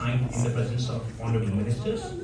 Signed in the presence of honorable ministers.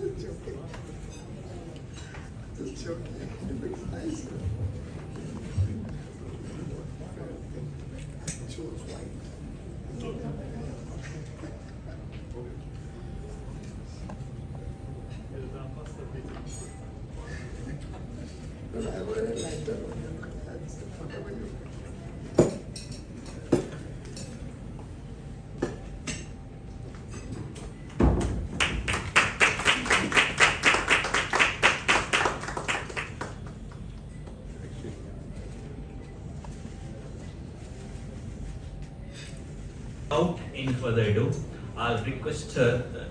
Without any further ado, I'll request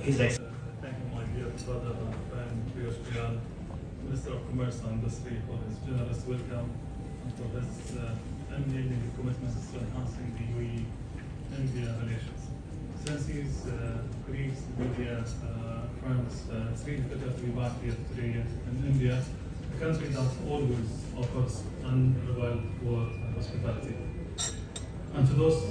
His Excellency. Thank you, my dear brother and friend, Piyush Goyal, Minister of Commerce and Industry, for his generous welcome and for his unwavering commitments to enhancing the UAE-India relations. Since his colleagues, media, friends, it's really pleasure to be back here today in India, a country that always offers unrivaled world and hospitality. And to those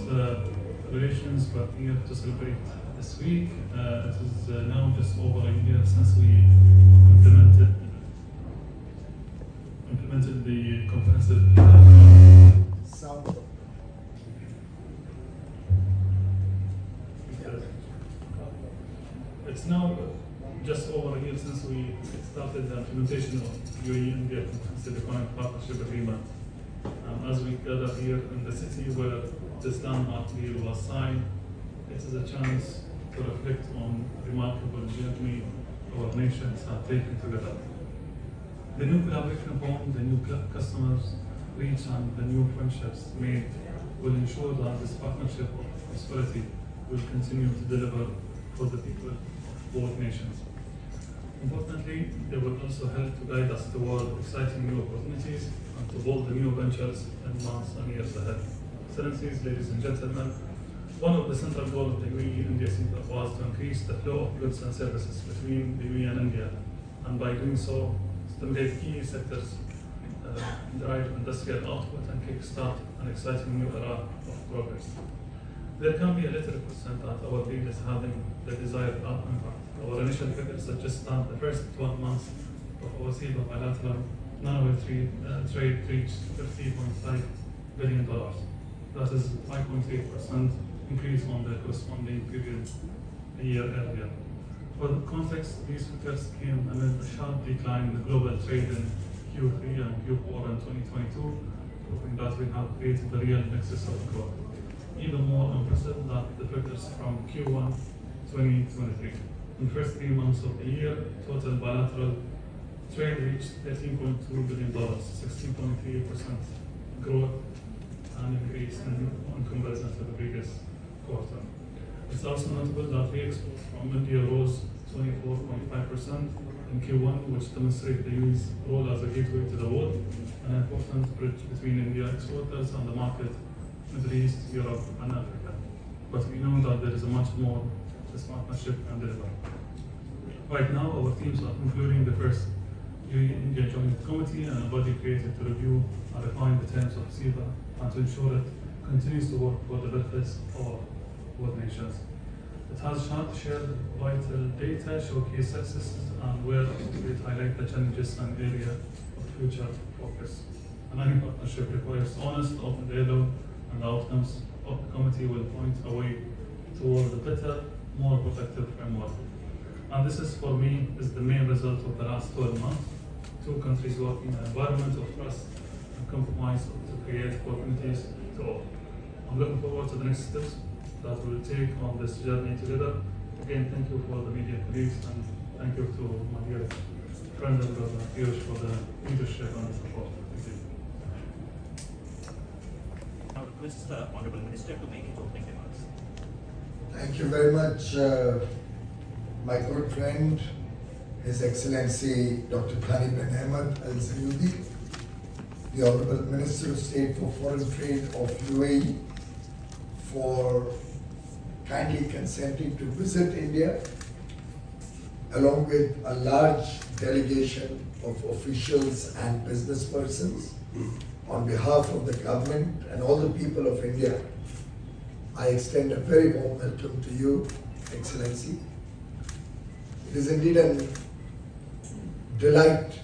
relations we are here to celebrate this week. It is now just over a year since we implemented the comprehensive It's now just over a year since we started the implementation of UAE-India Comprehensive Economic Partnership Agreement. As we gather here in the city where this landmark deal was signed, it is a chance to reflect on the remarkable journey our nations have taken together. The new collaboration formed, the new customers reached, and the new friendships made will ensure that this partnership of prosperity will continue to deliver for the people of both nations. Importantly, they will also help to guide us toward exciting new opportunities and to build the new ventures in months and years ahead. Excellencies, ladies and gentlemen, one of the central goals of the UAE-India CEPA was to increase the flow of goods and services between the UAE and India, and by doing so, stimulate key sectors, drive industrial output, and kickstart an exciting new era of progress. There can be a little question that our deal is having the desired impact. Our initial figures suggest that the first 12 months of our CEPA bilateral non-oil trade reached $50.5 billion. That is 5.8% increase on the corresponding period a year earlier. For context, these figures came amid a sharp decline in the global trade in Q3 and Q4 in 2022, proving that we have created a real nexus of growth. Even more impressive that the figures from Q1 2023. In the first 3 months of the year, total bilateral trade reached $13.2 billion, 16.3% growth and increase in comparison to the previous quarter. It's also notable that re-exports from India rose 24.5% in Q1, which demonstrates the UAE's role as a gateway to the world, an important bridge between India exporters and the market, Middle East, Europe, and Africa. But we know that there is much more this partnership can deliver. Right now, our teams are concluding the first UAE-India Joint Committee and a body created to review and refine the terms of CEPA and to ensure it continues to work for the benefits of both nations. It has shared vital data, showcase successes, and where it highlight the challenges and area of future focus. And any partnership requires honest, open dialogue, and the outcomes of the committee will point a way toward a better, more productive framework. And this is, for me, is the main result of the last 12 months. Two countries working in an environment of trust and compromise to create opportunities to all. I'm looking forward to the next steps that we'll take on this journey together. Again, thank you for the media colleagues, and thank you to my dear friend and brother Piyush for the leadership and the support. Thank you. I request the honorable minister to make his opening remarks. Thank you very much, my good friend, His Excellency Dr. Thani bin Ahmed Al Zayudi, the Honorable Minister of State for Foreign Trade of UAE, for kindly consenting to visit India, along with a large delegation of officials and business persons. On behalf of the government and all the people of India, I extend a very warm welcome to you, Excellency, It is indeed a delight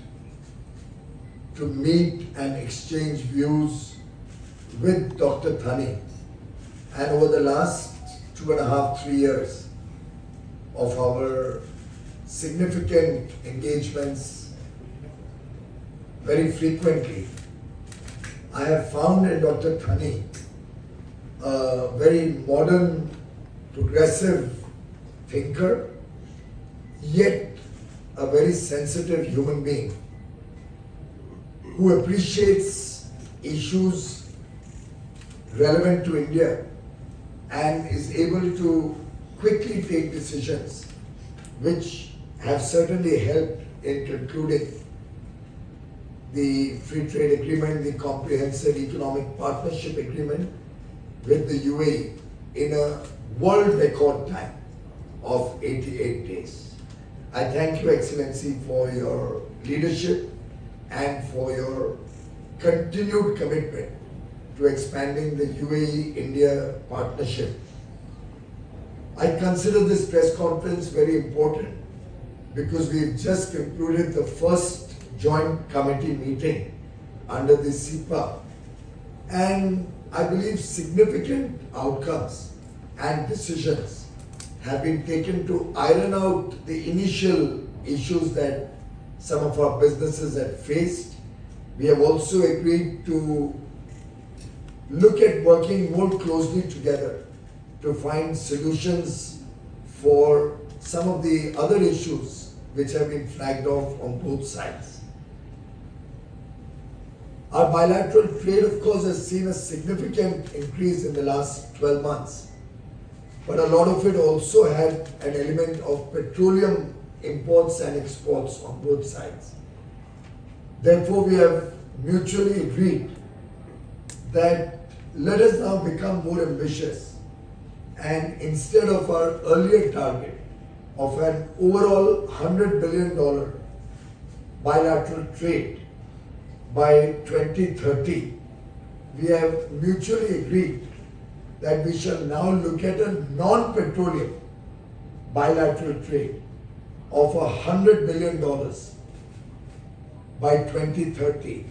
to meet and exchange views with Dr. Thani. And over the last 2.5, 3 years of our significant engagements, very frequently, I have found in Dr. Thani a very modern, progressive thinker, yet a very sensitive human being who appreciates issues relevant to India and is able to quickly take decisions which have certainly helped in concluding the free trade agreement, the comprehensive economic partnership agreement with the UAE in a world record time of 88 days. I thank you, Excellency, for your leadership and for your continued commitment to expanding the UAE-India partnership. I consider this press conference very important because we've just concluded the first joint committee meeting under the CEPA, and I believe significant outcomes and decisions have been taken to iron out the initial issues that some of our businesses had faced. We have also agreed to look at working more closely together to find solutions for some of the other issues which have been flagged off on both sides. Our bilateral trade, of course, has seen a significant increase in the last 12 months. But a lot of it also had an element of petroleum imports and exports on both sides. Therefore, we have mutually agreed that let us now become more ambitious, and instead of our earlier target of an overall $100 billion bilateral trade by 2030, we have mutually agreed that we shall now look at a non-petroleum bilateral trade of $100 billion by 2030,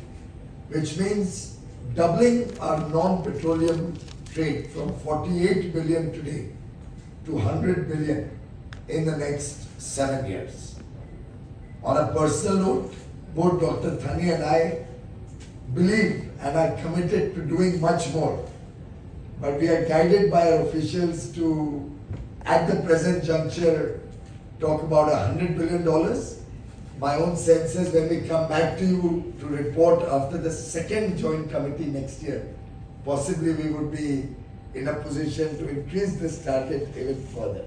which means doubling our non-petroleum trade from 48 billion today to 100 billion in the next 7 years. On a personal note, both Dr. Thani and I believe and are committed to doing much more. But we are guided by our officials to, at the present juncture, talk about $100 billion. My own sense is when we come back to you to report after the second joint committee next year, possibly we would be in a position to increase this target even further.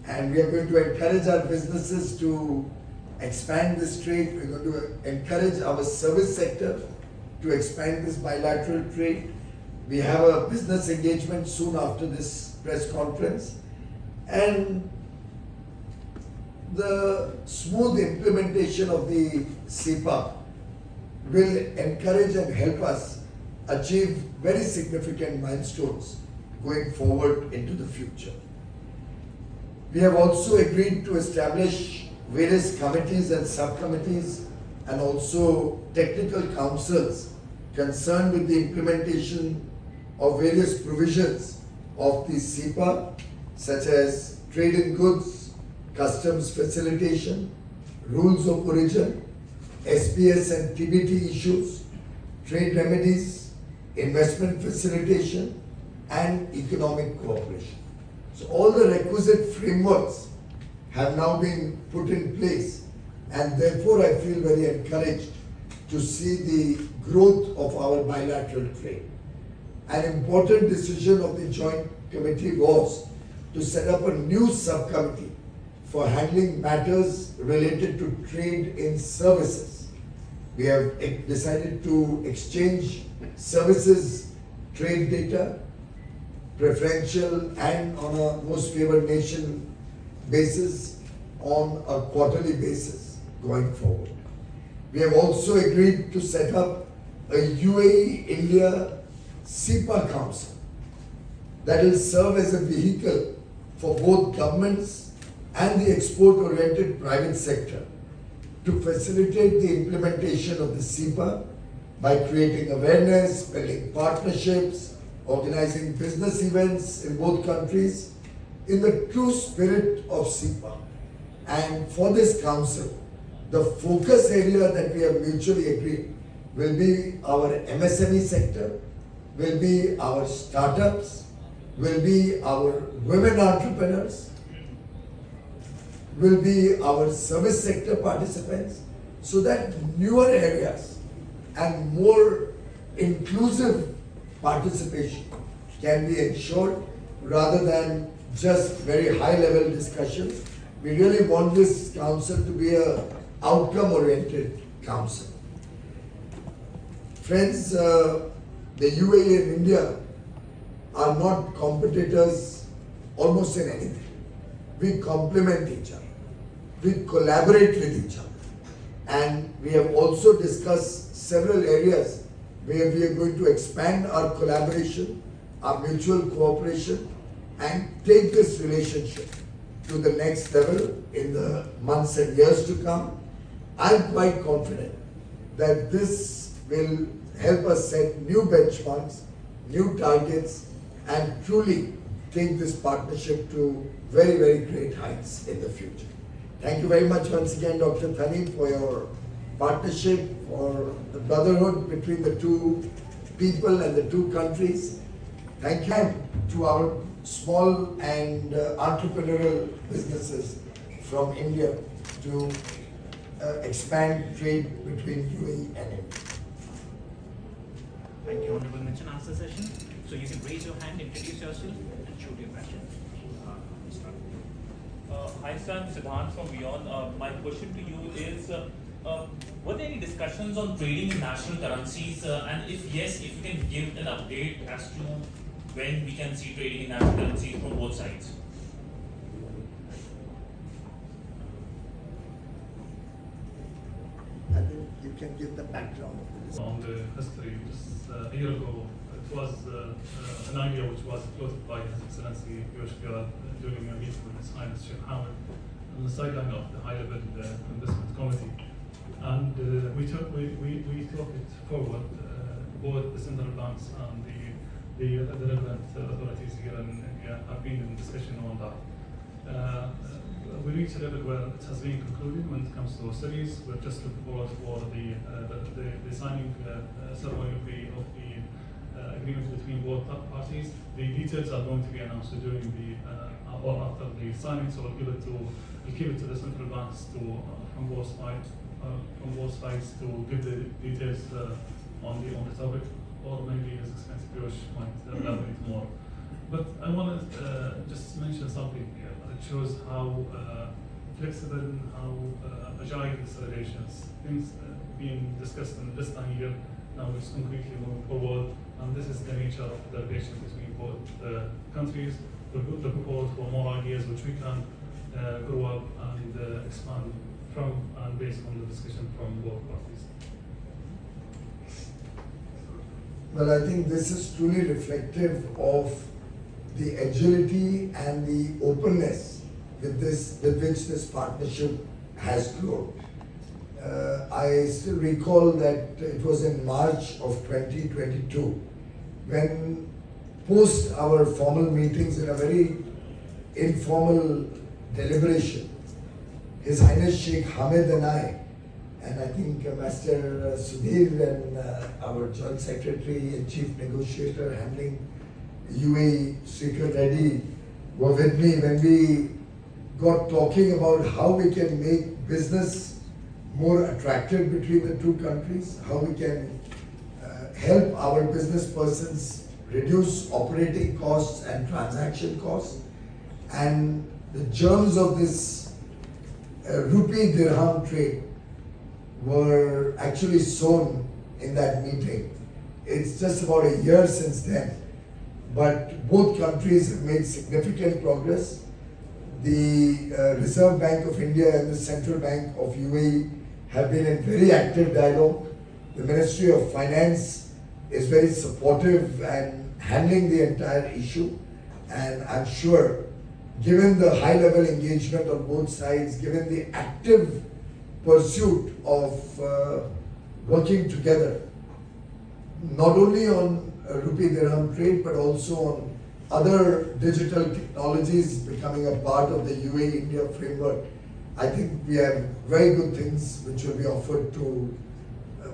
And we are going to encourage our businesses to expand this trade. We're going to encourage our service sector to expand this bilateral trade. We have a business engagement soon after this press conference. And the smooth implementation of the CEPA will encourage and help us achieve very significant milestones going forward into the future. We have also agreed to establish various committees and subcommittees and also technical councils concerned with the implementation of various provisions of the CEPA, such as trade in goods, customs facilitation, rules of origin, SPS and TBT issues, trade remedies, investment facilitation, and economic cooperation. So all the requisite frameworks have now been put in place, and therefore I feel very encouraged to see the growth of our bilateral trade. An important decision of the Joint Committee was to set up a new subcommittee for handling matters related to trade in services. We have decided to exchange services trade data, preferential and on a most favored nation basis on a quarterly basis going forward. We have also agreed to set up a UAE-India CEPA Council that will serve as a vehicle for both governments and the export-oriented private sector to facilitate the implementation of the CEPA by creating awareness, building partnerships, organizing business events in both countries in the true spirit of CEPA. And for this council, the focus area that we have mutually agreed will be our MSME sector, will be our startups, will be our women entrepreneurs, will be our service sector participants, so that newer areas and more inclusive participation can be ensured rather than just very high level discussions. We really want this council to be a outcome oriented council. Friends, the UAE and India are not competitors almost in anything. We complement each other. We collaborate with each other. And we have also discussed several areas where we are going to expand our collaboration, our mutual cooperation, and take this relationship to the next level in the months and years to come. I'm quite confident that this will help us set new benchmarks, new targets, and truly take this partnership to very, very great heights in the future. Thank you very much once again, Dr. Thani, for your partnership, for the brotherhood between the two people and the two countries. Thank you to our small and entrepreneurial businesses from India to expand trade between UAE and India. Thank you, Honorable Mention Answer Session. So you can raise your hand, introduce yourself, and shoot your question. Hi, sir. I'm Siddhant from Beyond. My question to you is, were there any discussions on trading in national currencies? And if yes, if you can give an update as to when we can see trading in national currencies from both sides? I think you can give the background of this. On the history, just a year ago, it was an idea which was floated by His Excellency Yoshika during a meeting with His Highness Sheikh Hamad on the sideline of the high-level investment committee. And we took it forward, both the central banks and the relevant authorities here in India have been in discussion on that. We reached a level where it has been concluded when it comes to studies. We're just looking forward for the signing ceremony of the agreement between both parties. The details are going to be announced during or after the signing, so we'll keep it to the central banks from both sides to give the details on the topic, or maybe His Excellency Piyush might elaborate more. But I want to just mention something here. It shows how flexible and how agile this relations. Things being discussed in this time here, now it's concretely moving forward, and this is the nature of the relation between both countries. We're looking forward for more ideas which we can grow up and expand from and based on the discussion from both parties. Well, I think this is truly reflective of the agility and the openness with which this partnership has grown. I still recall that it was in March of 2022 when, post our formal meetings in a very informal deliberation, His Highness Sheikh Hamad and I think Master Sudhir and our Joint Secretary and Chief Negotiator handling UAE, Srikar Reddy, were with me when we got talking about how we can make business more attractive between the two countries, how we can help our business persons reduce operating costs and transaction costs. And the germs of this rupee dirham trade were actually sown in that meeting. It's just about a year since then, but both countries have made significant progress. The Reserve Bank of India and the Central Bank of UAE have been in very active dialogue. The Ministry of Finance is very supportive and handling the entire issue, and I'm sure given the high level engagement on both sides, given the active pursuit of working together, not only on rupee dirham trade but also on other digital technologies becoming a part of the UAE-India framework, I think we have very good things which will be offered to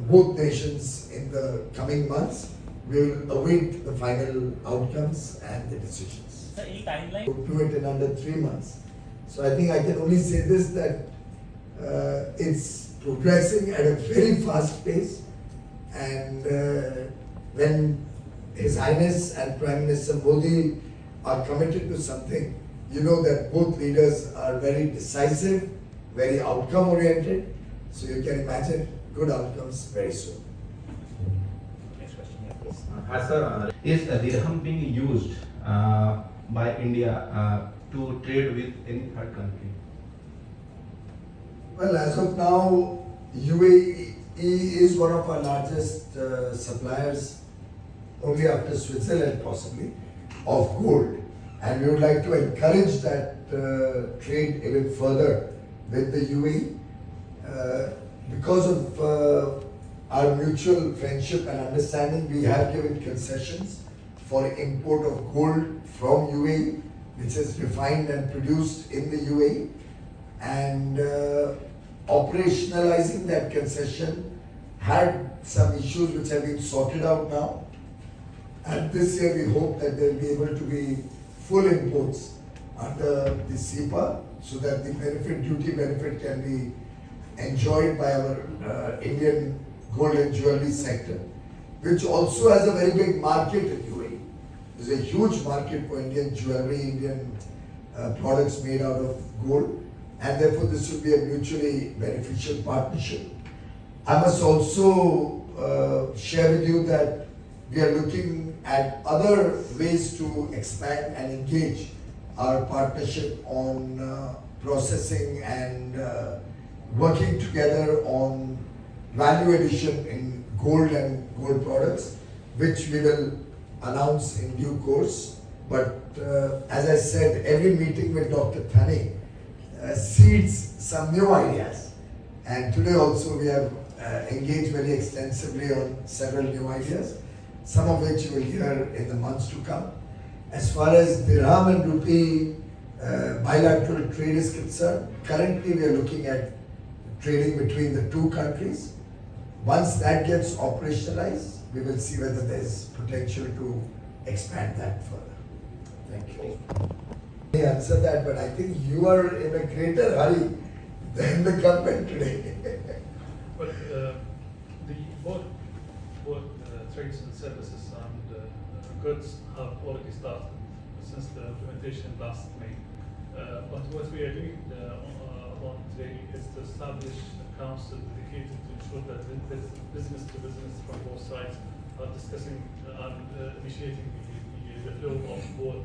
both nations in the coming months. We will await the final outcomes and the decisions. Sir, any timeline? We'll do it in under 3 months. So I think I can only say this, that it's progressing at a very fast pace, and when His Highness and Prime Minister Modi are committed to something, you know that both leaders are very decisive, very outcome oriented, so you can imagine good outcomes very soon. Next question, yeah, please. Hi sir, is dirham being used by India to trade with any third country? Well, as of now, UAE is one of our largest suppliers, only after Switzerland possibly, of gold. And we would like to encourage that trade even further with the UAE. Because of our mutual friendship and understanding, we have given concessions for import of gold from UAE, which is refined and produced in the UAE. And operationalizing that concession had some issues which have been sorted out now. And this year we hope that there will be able to be full imports under the CEPA, so that the duty benefit can be enjoyed by our Indian gold and jewelry sector, which also has a very big market in UAE. There's a huge market for Indian jewelry, Indian products made out of gold, and therefore this should be a mutually beneficial partnership. I must also share with you that we are looking at other ways to expand and engage our partnership on processing and working together on value addition in gold and gold products, which we will announce in due course. But as I said, every meeting with Dr. Thani seeds some new ideas. And today also we have engaged very extensively on several new ideas, some of which you will hear in the months to come. As far as dirham and rupee bilateral trade is concerned, currently we are looking at trading between the two countries. Once that gets operationalized, we will see whether there is potential to expand that further. Thank you. I answer that, but I think you are in a greater hurry than the government today. But both trades and services and goods have already started since the implementation last May. But what we are doing on today is to establish a council dedicated to ensure that business to business from both sides are discussing and initiating the flow of both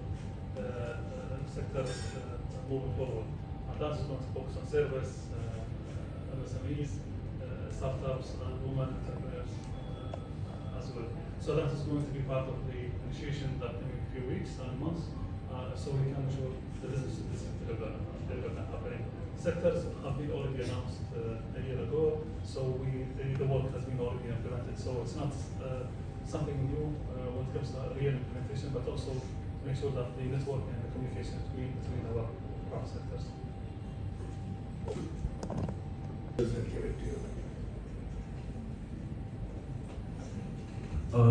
sectors moving forward. And that is going to focus on service, MSMEs, startups, and women entrepreneurs as well. So that is going to be part of the initiation that in a few weeks and months, so we can ensure the business development happening. Sectors have been already announced a year ago, so the work has been already implemented. So it's not something new when it comes to real implementation, but also to make sure that the network and the communication between our sectors.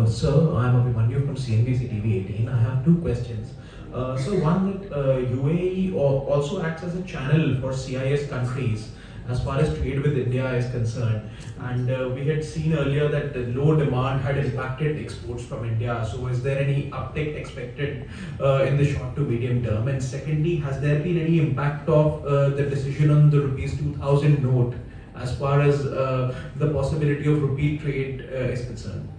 Sir, I'm Abhimanyu from CNBC TV 18. I have two questions. So one, that UAE also acts as a channel for CIS countries as far as trade with India is concerned. And we had seen earlier that the low demand had impacted exports from India. So is there any uptick expected in the short to medium term? And secondly, has there been any impact of the decision on the rupees 2000 note as far as the possibility of rupee trade is concerned?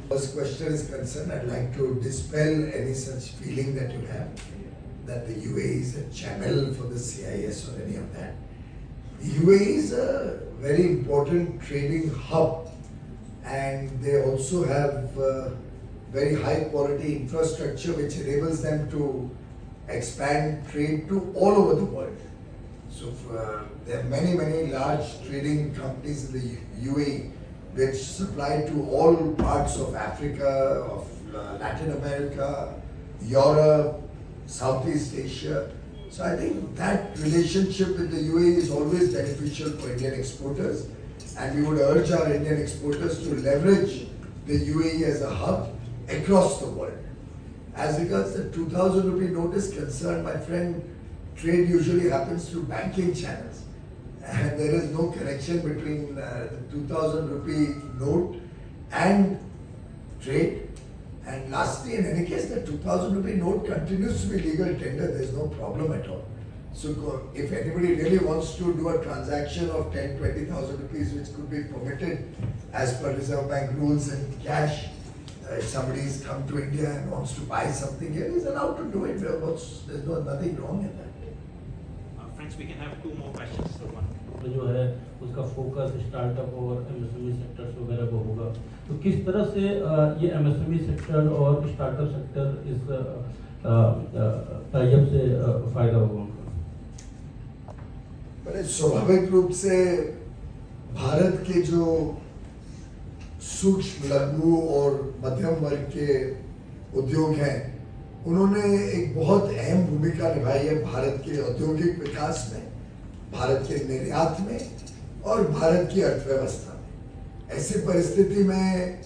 First question is concerned, I'd like to dispel any such feeling that you have, that the UAE is a channel for the CIS or any of that. The UAE is a very important trading hub, and they also have very high quality infrastructure which enables them to expand trade to all over the world. So there are many large trading companies in the UAE which supply to all parts of Africa, of Latin America, Europe, Southeast Asia. So I think that relationship with the UAE is always beneficial for Indian exporters, and we would urge our Indian exporters to leverage the UAE as a hub across the world. As regards the 2,000 rupee note is concerned, my friend, trade usually happens through banking channels, and there is no connection between the 2,000 rupee note and trade. And lastly, in any case, the 2,000 rupee note continues to be legal tender. There is no problem at all. So if anybody really wants to do a transaction of 10,000-20,000 rupees, which could be permitted as per Reserve Bank rules in cash, if somebody's come to India and wants to buy something here, he's allowed to do it. There's nothing wrong in that. Friends, we can have two more questions. So one. जो है उसका focus startup और MSME sectors वगैरह को होगा, तो किस तरह से ये एमएसएमई सेक्टर और स्टार्टअप सेक्टर इस टाइप से फायदा होगा उनका? बड़े स्वाभाविक रूप से भारत के जो सूक्ष्म, लघु और मध्यम वर्ग के उद्योग हैं, उन्होंने एक बहुत अहम भूमिका निभाई है भारत के औद्योगिक विकास में, भारत के निर्यात में और भारत की अर्थव्यवस्था में। ऐसी परिस्थिति में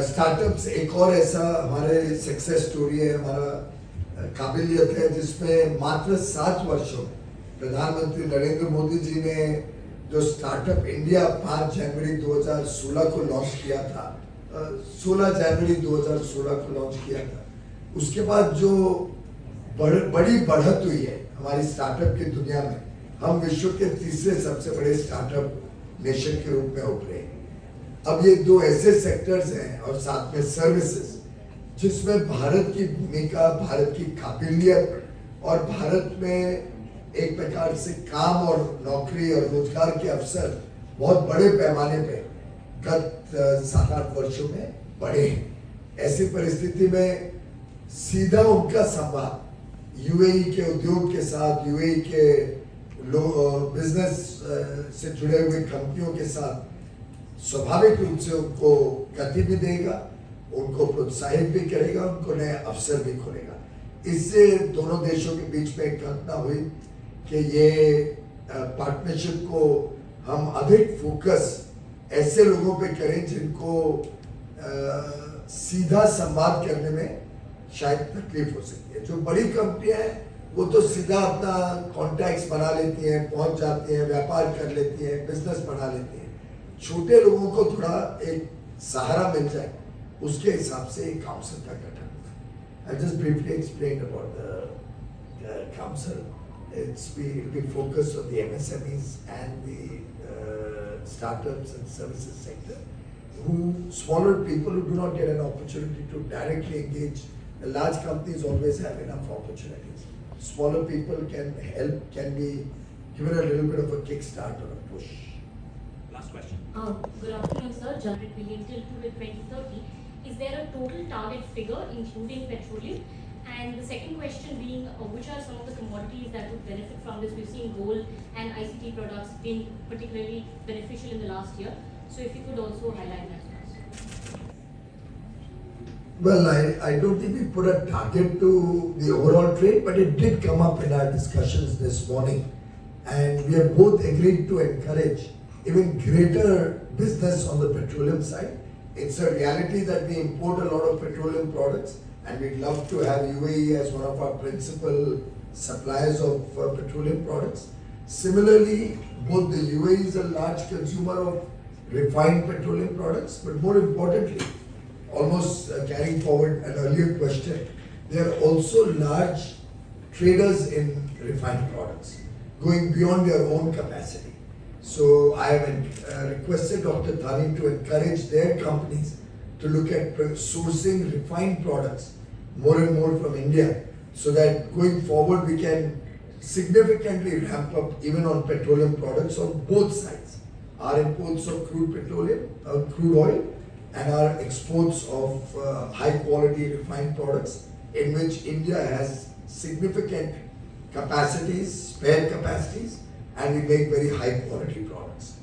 स्टार्टअप्स एक और ऐसा हमारे सक्सेस स्टोरी है, हमारा काबिलियत है, जिसमें मात्र 7 वर्षों में प्रधानमंत्री नरेंद्र मोदी जी ने जो स्टार्टअप इंडिया 5 जनवरी 2016 को लॉन्च किया था, 16 जनवरी 2016 को लॉन्च किया था, उसके बाद जो बड़ी बढ़त हुई है हमारी स्टार्टअप की दुनिया में, हम विश्व के तीसरे सबसे बड़े स्टार्टअप नेशन के रूप में उभरे हैं। अब ये दो ऐसे सेक्टर्स हैं और साथ में सर्विसेज, जिसमें भारत की भूमिका, भारत की काबिलियत और भारत में एक प्रकार से काम और नौकरी और रोजगार के अवसर बहुत बड़े पैमाने पे गत 7-8 वर्षों में बढ़े हैं। ऐसी परिस्थिति में सीधा उनका संवाद यूएई के उद्योग के साथ, यूएई के बिजनेस से जुड़े हुए कंपनियों के साथ स्वाभाविक रूप से उनको गति भी देगा, उनको प्रोत्साहित भी करेगा, उनको नए अवसर भी खोलेगा। इससे दोनों देशों के बीच में एक घटना हुई कि ये पार्टनरशिप को हम अधिक फोकस ऐसे लोगों पे करें जिनको सीधा संवाद करने में शायद तकलीफ हो सकती है। जो बड़ी कंपनियां हैं वो तो सीधा अपना कॉन्टैक्ट्स बना लेती हैं, पहुंच जाती हैं, व्यापार कर लेती हैं, बिजनेस बढ़ा लेती हैं। छोटे लोगों को थोड़ा एक सहारा मिल जाए, उसके हिसाब से एक काउंसिल का गठन हुआ। I just briefly explained about the council. It's be focused on the MSMEs and the startups and services sector, smaller people who do not get an opportunity to directly engage. The large companies always have enough opportunities. Smaller people can be given a little bit of a kickstart or a push. Last question. Good afternoon, sir. $100 billion till 2030. Is there a total target figure including petroleum? And the second question being, which are some of the commodities that would benefit from this? We've seen gold and ICT products being particularly beneficial in the last year. So if you could also highlight that. Well, I don't think we put a target to the overall trade, but it did come up in our discussions this morning. And we have both agreed to encourage even greater business on the petroleum side. It's a reality that we import a lot of petroleum products, and we'd love to have UAE as one of our principal suppliers of petroleum products. Similarly, both the UAE is a large consumer of refined petroleum products, but more importantly, almost carrying forward an earlier question, they are also large traders in refined products, going beyond their own capacity. So I have requested Dr. Thani to encourage their companies to look at sourcing refined products more and more from India, so that going forward we can significantly ramp up even on petroleum products on both sides. Our imports of crude oil and our exports of high quality refined products, in which India has significant capacities, spare capacities, and we make very high quality products.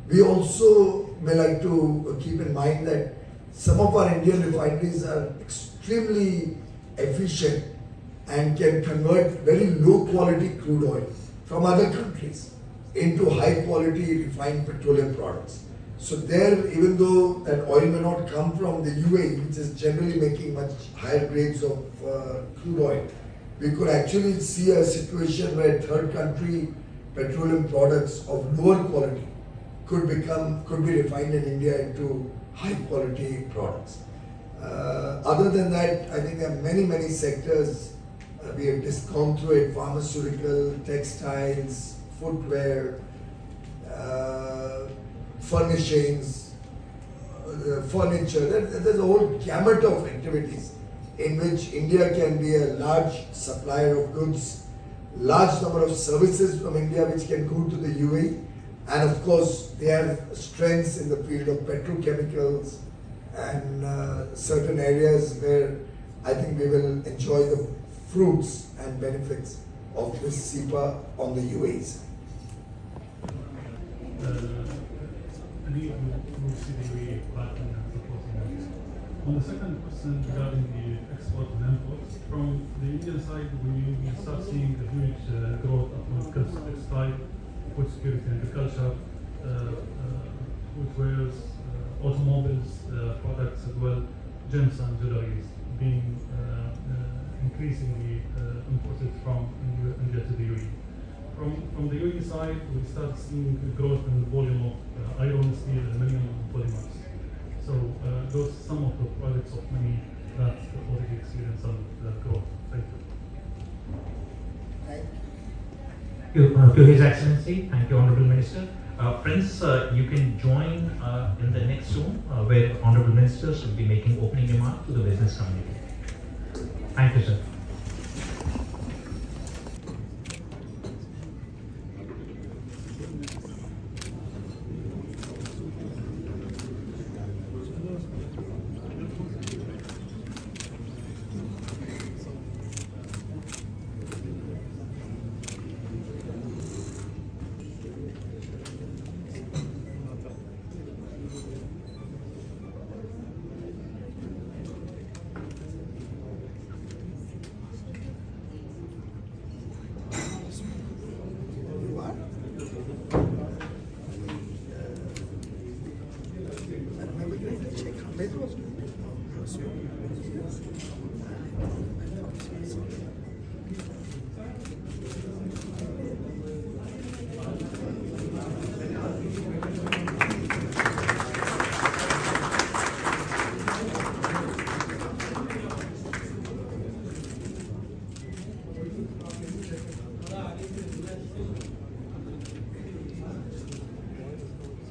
We also may like to keep in mind that some of our Indian refineries are extremely efficient and can convert very low quality crude oil from other countries into high quality refined petroleum products. So there, even though that oil may not come from the UAE, which is generally making much higher grades of crude oil, we could actually see a situation where third country petroleum products of lower quality could be refined in India into high quality products. Other than that, I think there are many sectors we have just gone through it: pharmaceutical, textiles, footwear, furnishings, furniture. There's a whole gamut of activities in which India can be a large supplier of goods, large number of services from India which can go to the UAE, and of course they have strengths in the field of petrochemicals and certain areas where I think we will enjoy the fruits and benefits of this CEPA on the UAE side. On the second question regarding the export and imports, from the Indian side, we start seeing a huge growth when it comes to textile, food security, agriculture, footwear, automobiles, products as well, gems and jewelries being increasingly imported from India to the UAE. From the UAE side, we start seeing growth in the volume of iron, steel, aluminum, and polymers. So those are some of the projects of many that already experience some growth. Thank you. To His Excellency, thank you, Honorable Minister. Friends, you can join in the next Zoom where Honorable Ministers will be making opening remarks to the business community. Thank you, sir.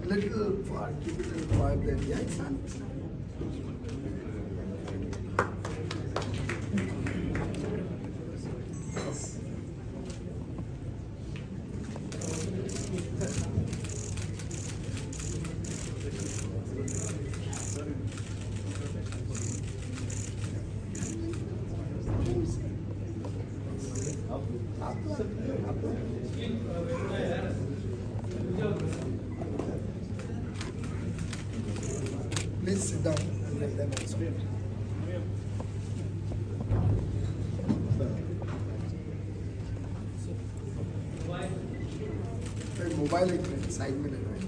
Little far, keep it a little far there. Yeah, it's not. Please sit down and let them explain. Mobile एक side में लगा है.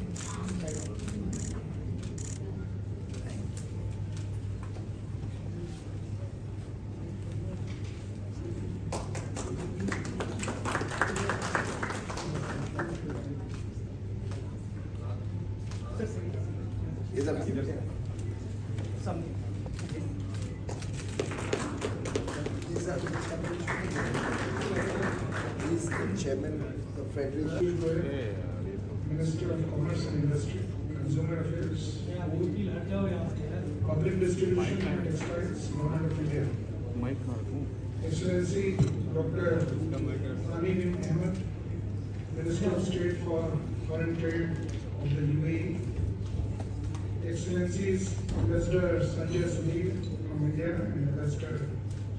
इधर He's the chairman of the Federation. Minister of Commerce and Industry, Consumer Affairs, Public Distribution and Textiles, Government of India. Excellency Dr. Thani bin Ahmed, Minister of State for Foreign Trade of the UAE. Excellencies, Ambassador Sanjay Sunil from India and Ambassador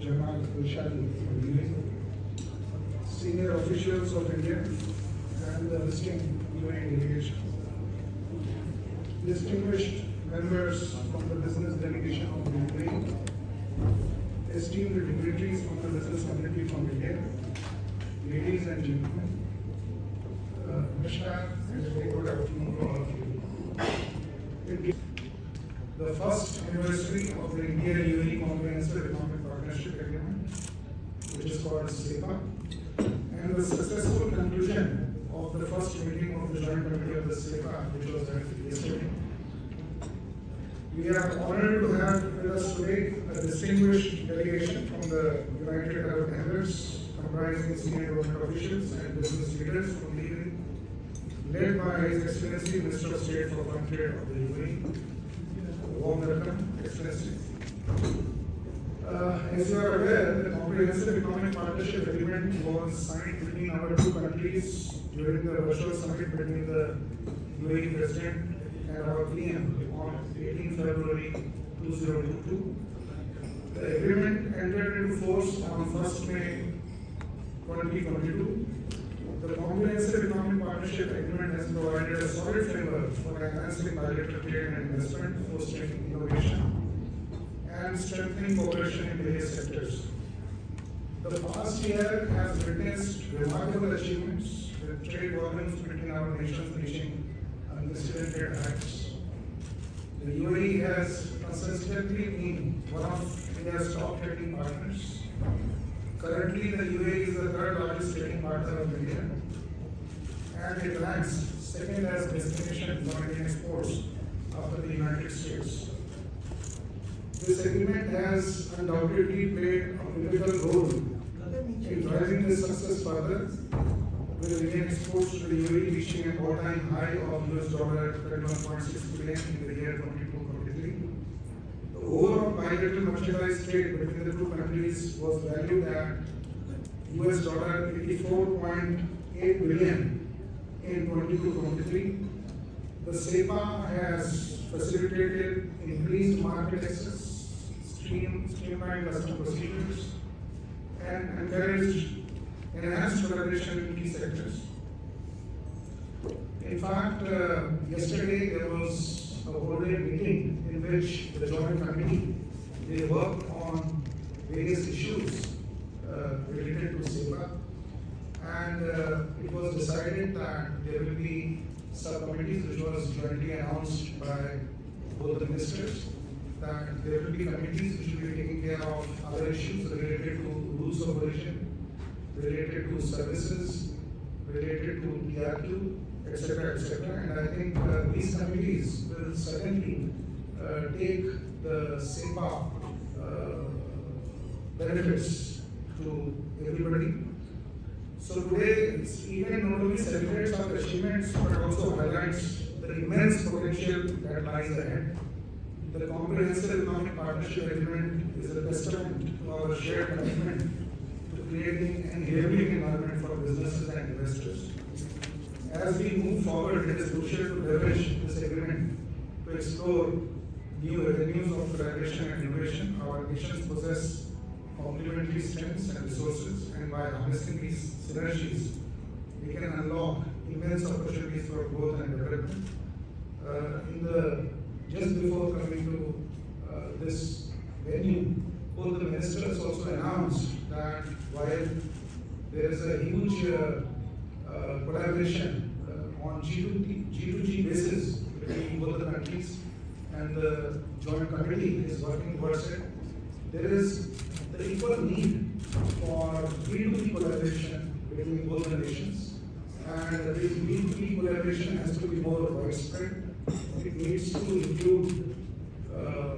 Jamal Khurshid from UAE, senior officials of India and the visiting UAE delegation, distinguished members from the business delegation of the UAE, esteemed dignitaries from the business community from India, ladies and gentlemen, Namaskar and a very good afternoon to all of you. The first anniversary of the India-UAE Comprehensive Economic Partnership Agreement, which is called CEPA, and the successful conclusion of the first meeting of the Joint Committee of the CEPA, which was held yesterday. We are honored to have with us today a distinguished delegation from the United Arab Emirates, comprising senior government officials and business leaders from the UAE, led by His Excellency Minister of State for Foreign Trade of the UAE. Warm welcome, Excellency. As you are aware, the Comprehensive Economic Partnership Agreement was signed between our two countries during the virtual summit between the UAE President and our PM on 18 February 2022. The agreement entered into force on 1st May 2022. The Comprehensive Economic Partnership Agreement has provided a solid framework for enhancing bilateral trade and investment, fostering innovation, and strengthening cooperation in various sectors. The past year has witnessed remarkable achievements, with trade volumes between our nations reaching unprecedented heights. The UAE has consistently been one of India's top trading partners. Currently, the UAE is the third largest trading partner of India, and it ranks second as destination for Indian exports after the United States. This agreement has undoubtedly played a pivotal role in driving this success further, with Indian exports to the UAE reaching an all-time high of $31.6 billion in the year 2022-23. The overall bilateral merchandise trade between the two countries was valued at $84.8 billion in 22-23. The CEPA has facilitated increased market access, streamlined custom procedures, and encouraged enhanced collaboration in key sectors. In fact, yesterday there was a whole-day meeting in which the Joint Committee, they worked on various issues related to CEPA, and it was decided that there will be subcommittees, which was jointly announced by both the ministers, that there will be committees which will be taking care of other issues related to rules of origin, related to services, related to DRQ, etc., etc. And I think these committees will certainly take the CEPA benefits to everybody. So today, this event not only celebrates our achievements, but also highlights the immense potential that lies ahead. The Comprehensive Economic Partnership Agreement is a testament to our shared commitment to creating an enabling environment for businesses and investors. As we move forward, it is crucial to leverage this agreement to explore new avenues of collaboration and innovation. Our nations possess complementary strengths and resources, and by harnessing these synergies, we can unlock immense opportunities for growth and development. Just before coming to this venue, both the ministers also announced that while there is a huge collaboration on G2G basis between both the countries, and the Joint Committee is working towards it, there is the equal need for B2B collaboration between both the nations, and this B2B collaboration has to be more widespread. It needs to include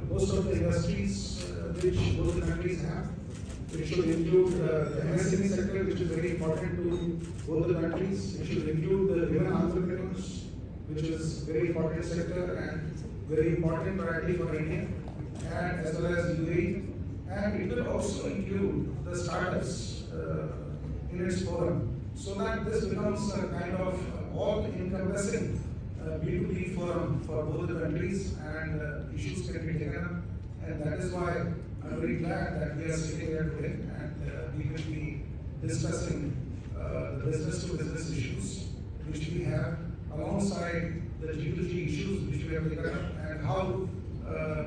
most of the industries which both the countries have. It should include the MSME sector, which is very important to both the countries. It should include the women entrepreneurs, which is a very important sector and very important priority for India, and as well as UAE. And it will also include the startups in its forum, so that this becomes a kind of all-encompassing B2B forum for both the countries, and issues can be taken up. And that is why I'm very glad that we are sitting here today, and we will be discussing the business to business issues which we have alongside the G2G issues which we have taken up, and how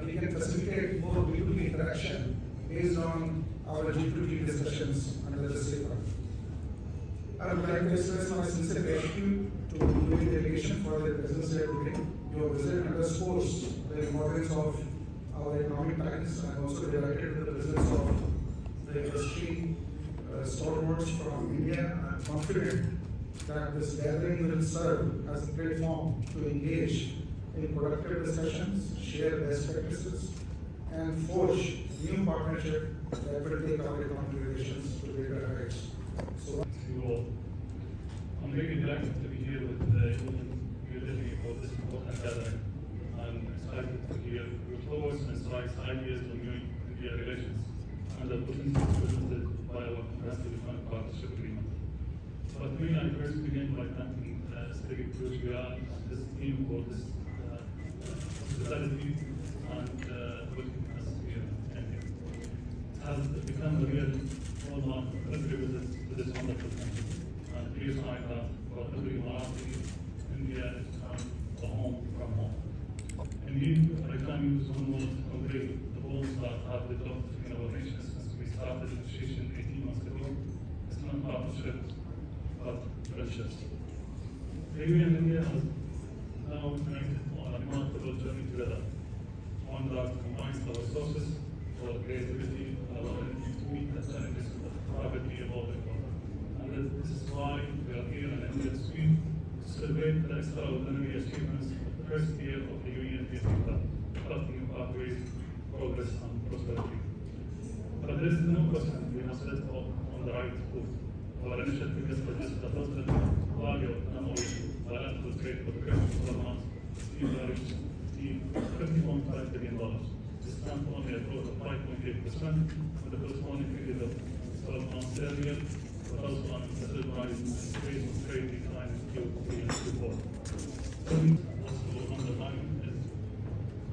we can facilitate more B2B interaction based on our G2G discussions under the CEPA. I would like to express my sincere gratitude to the UAE delegation for their presence here today. Your visit underscores the importance of our economic ties. I am also delighted with the presence of the industry stalwarts from India. I am confident that this gathering will serve as a platform to engage in productive discussions, share best practices, and forge new partnerships that will take our economic relations to greater heights. So, you all. I'm really delighted to be here with UAE for this important gathering. I'm excited to hear your thoughts and strides ideas on India relations and the opportunities presented by our comprehensive economic partnership agreement. But may I first begin by thanking Secretary Bilateral and his team for this hospitality and welcoming us here in India. It has become a real hallmark of every visit to this wonderful country. And please find that for every Marathi, India is a home from home. Indeed, I can use one word to convey the bonds that have developed between our nations since we started negotiation 18 months ago. It's not partnership, but friendships. The UAE and India has now united on a remarkable journey together, one that combines our resources for creativity and our ability to meet the challenges of the rapidly evolving world. And this is why we are here in India this week to celebrate the extraordinary achievements of the first year of the UAE-India CEPA, crafting pathways, progress and prosperity. But there is no question we have set off on the right foot. Our initial figures suggest the total value of MOU bilateral trade for the first 12 months reached $50.5 billion. This stands only a growth of 5.8%, with the corresponding figure of 12 months earlier, but also on considerable rise in the rate of trade decline in Q3 and Q4. Also underlying is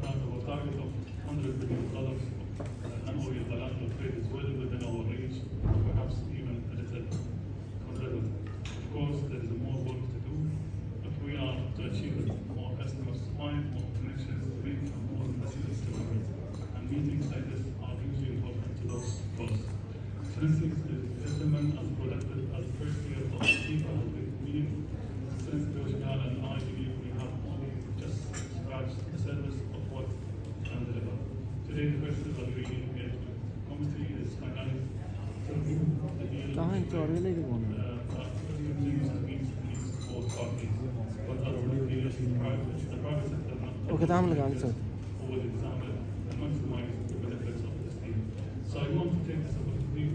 that our target of $100 billion MOU bilateral trade is well within our reach, perhaps even a little conservative. Of course, there is more work to do, but we are to achieve it. More customers to find, more connections to make, and more facilities to meet. And meetings like this are hugely important to those goals. Since the gentlemen as productive as the first year of the CEPA has been meeting, since Bilateral and I believe we have only just scratched the surface of what can deliver. Today, the first evaluation engagement committee is finalized to review the deal Okay, I'm going to So I want to take this opportunity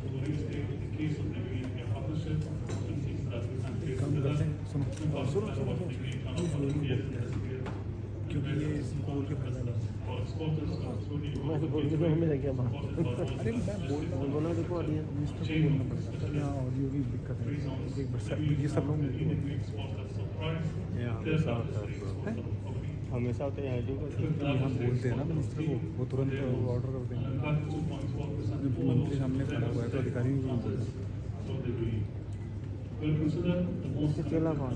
to restate the case of the India partnership, opportunities that we can take together, for exporters अरे मैं बोलना देखो audio की दिक्कत है एक बार ये सब लोग हमेशा होते हैं आईडी को हम बोलते हैं ना मिनिस्टर को वो तुरंत ऑर्डर करते हैं मंत्री सामने खड़ा हुआ है तो अधिकारी भी बोलते हैं चला कौन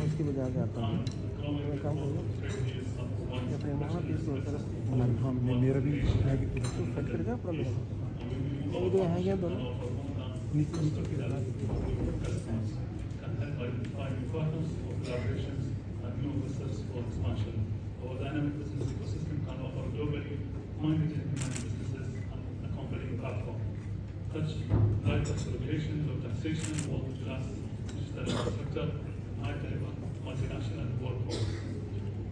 उसकी वजह से आता हूँ मैं काम करूँगा या फिर हमारा पीस मेरा भी है कि तो कट कर गया प्रॉब्लम वो तो है क्या दोनों नीचे नीचे के Our dynamic business ecosystem can offer globally minded businesses a compelling platform. Such like regulation of taxation, world-class digital infrastructure, high-tech, multinational workforce.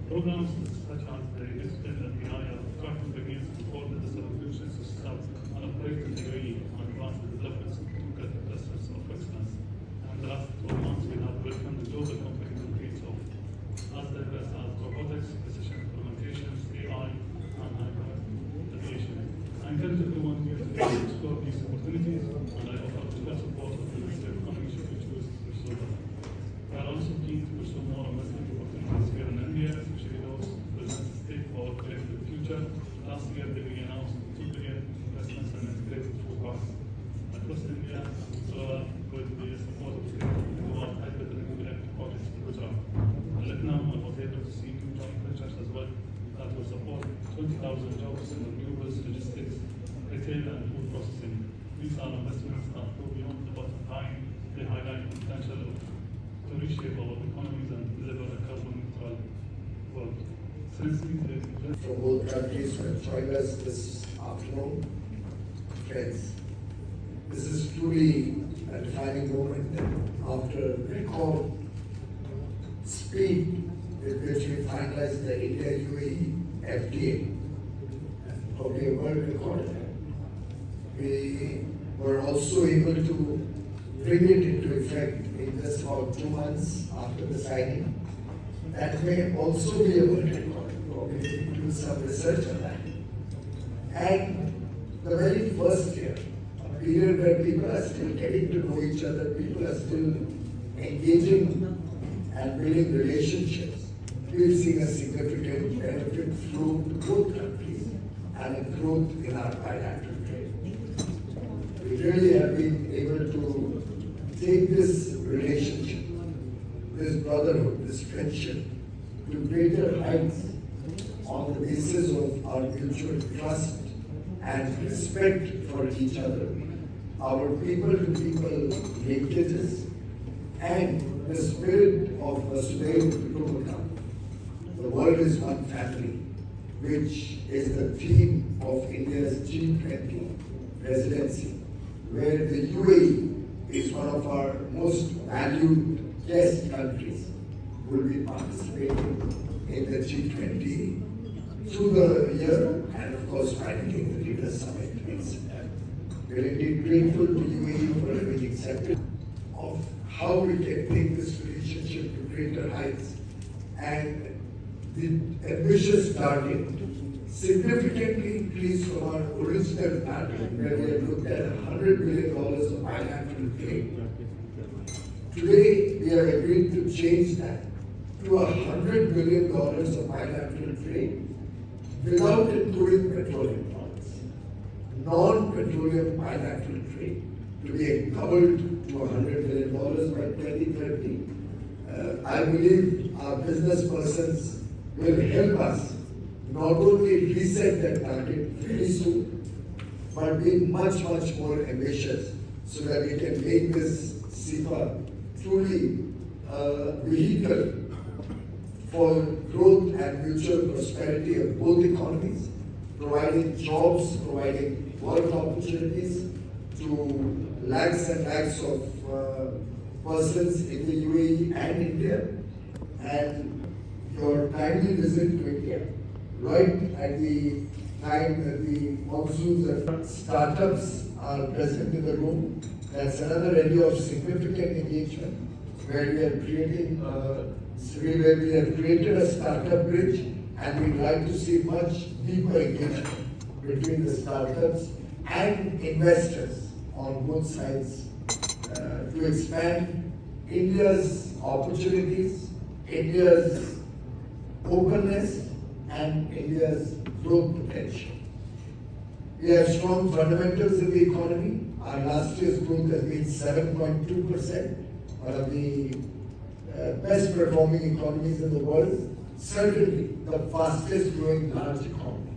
Programs such as the Digital and BI Cartoon begins to order the solutions to start and operate in the UAE and advance the developments of clusters of excellence. And the last 12 months we have welcomed the global company competes of as diverse as robotics, precision implementations, AI, and hyper aviation. I encourage everyone here to explore these opportunities, and I offer the full support of the Ministry of Economy should you choose to October. We are also keen to pursue more investment opportunities here in India, especially those present state for the future. Last year, we announced 2 billion investments in integrated food parks across India, so with the support of state to hybrid renewable projects in Gujarat. Now I was able to see two joint ventures as well that will support 20,000 jobs in renewables, logistics, retail, and food processing. These are investments that go beyond the bottom line. They highlight the potential to reshape our economies and deliver a carbon neutral world. Since From both countries who have joined us this afternoon, friends, this is truly a defining moment after record speed with which we finalized the India-UAE FTA, probably a world record. We were also able to bring it into effect in just about 2 months after the signing. That may also be a world record. Probably we will do some research on that. And the very first year, a period where people are still getting to know each other, people are still engaging and building relationships, we've seen a significant benefit flow to both countries and a growth in our bilateral trade. We really have been able to take this relationship, this brotherhood, this friendship to greater heights on the basis of our mutual trust and respect for each other, our people-to-people linkages, and the spirit of Vasudhaiva Kutumbakam. The world is one family, which is the theme of India's G20 presidency, where the UAE is one of our most valued guest countries, will be participating in the G20 through the year and of course finally in the Leaders Summit in September. We are indeed grateful to UAE for having accepted of how we can take this relationship to greater heights, and the ambitious target significantly increased from our original target where we had looked at $100 billion of bilateral trade. Today we have agreed to change that to $100 billion of bilateral trade without including petroleum products. Non-petroleum bilateral trade to be doubled to $100 billion by 2030. I believe our business persons will help us not only reset that target very soon, but be much more ambitious so that we can make this CEPA truly a vehicle for growth and mutual prosperity of both economies, providing jobs, providing work opportunities to lakhs and lakhs of persons in the UAE and India. And your timely visit to India, right at the time that the monsoons and startups are present in the room, that's another area of significant engagement where we are creating where we have created a startup bridge, and we'd like to see much deeper engagement between the startups and investors on both sides to expand India's opportunities, India's openness, and India's growth potential. We have strong fundamentals in the economy. Our last year's growth has been 7.2%, one of the best performing economies in the world, certainly the fastest growing large economy.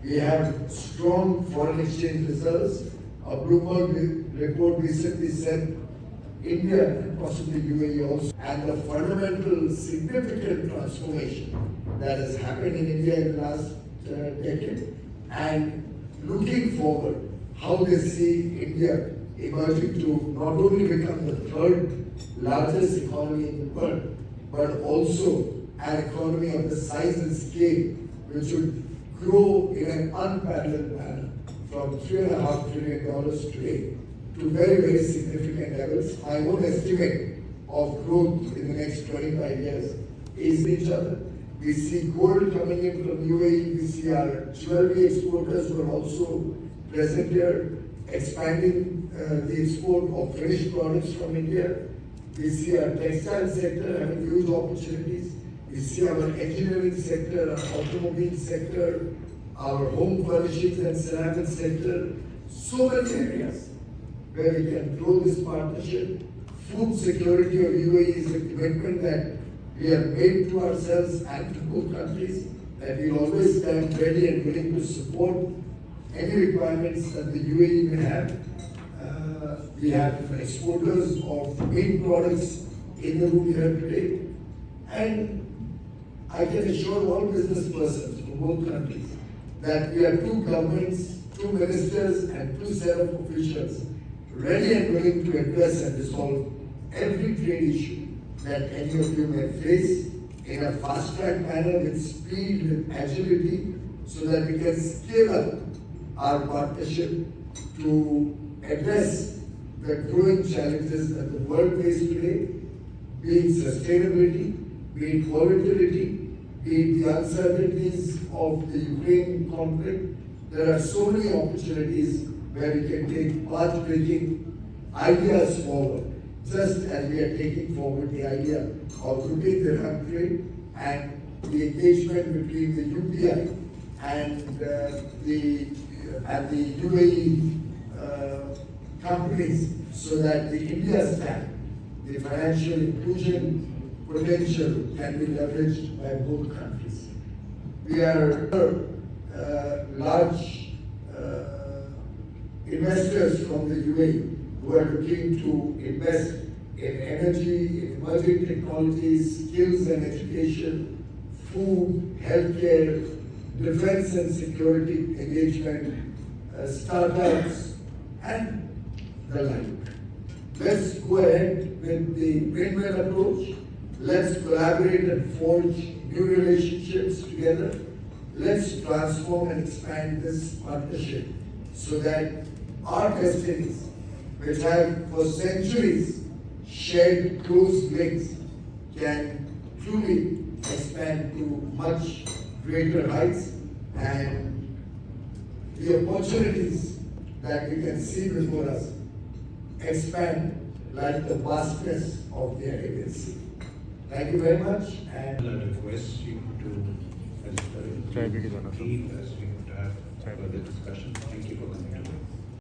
We have strong foreign exchange reserves. A Bloomberg report recently said India and possibly UAE also, and the fundamental significant transformation that has happened in India in the last decade, and looking forward, how they see India emerging to not only become the third largest economy in the world, but also an economy of the size and scale which would grow in an unparalleled manner from $3.5 trillion today to very significant levels. My own estimate of growth in the next 25 years is each other. We see gold coming in from UAE, we see our jewelry exporters who are also present here, expanding the export of finished products from India. We see our textile sector having huge opportunities. We see our engineering sector, our automobile sector, our home furnishings and ceramics sector. So many areas where we can grow this partnership. Food security of UAE is a commitment that we have made to ourselves and to both countries, that we will always stand ready and willing to support any requirements that the UAE may have. We have exporters of main products in the room here today. And I can assure all business persons from both countries that we are two governments, two ministers and two set of officials ready and willing to address and resolve every trade issue that any of you may face in a fast-track manner with speed, with agility, so that we can scale up our partnership to address the growing challenges that the world faces today, be it sustainability, be it volatility, be it the uncertainties of the Ukraine conflict. There are so many opportunities where we can take path-breaking ideas forward, just as we are taking forward the idea of rupee dirham trade and the engagement between the UPI and the UAE companies, so that the India stack, the financial inclusion potential can be leveraged by both countries. We are large investors from the UAE who are looking to invest in energy, in emerging technologies, skills and education, food, healthcare, defense and security engagement, startups, and the like. Let's go ahead with the win-win approach. Let's collaborate and forge new relationships together. Let's transform and expand this partnership so that our destinies, which have for centuries shared close links, can truly expand to much greater heights, and the opportunities that we can see before us expand like the vastness of the Arabian Sea. Thank you very much. And I request you to, as brief as we have further discussion. Thank you for coming.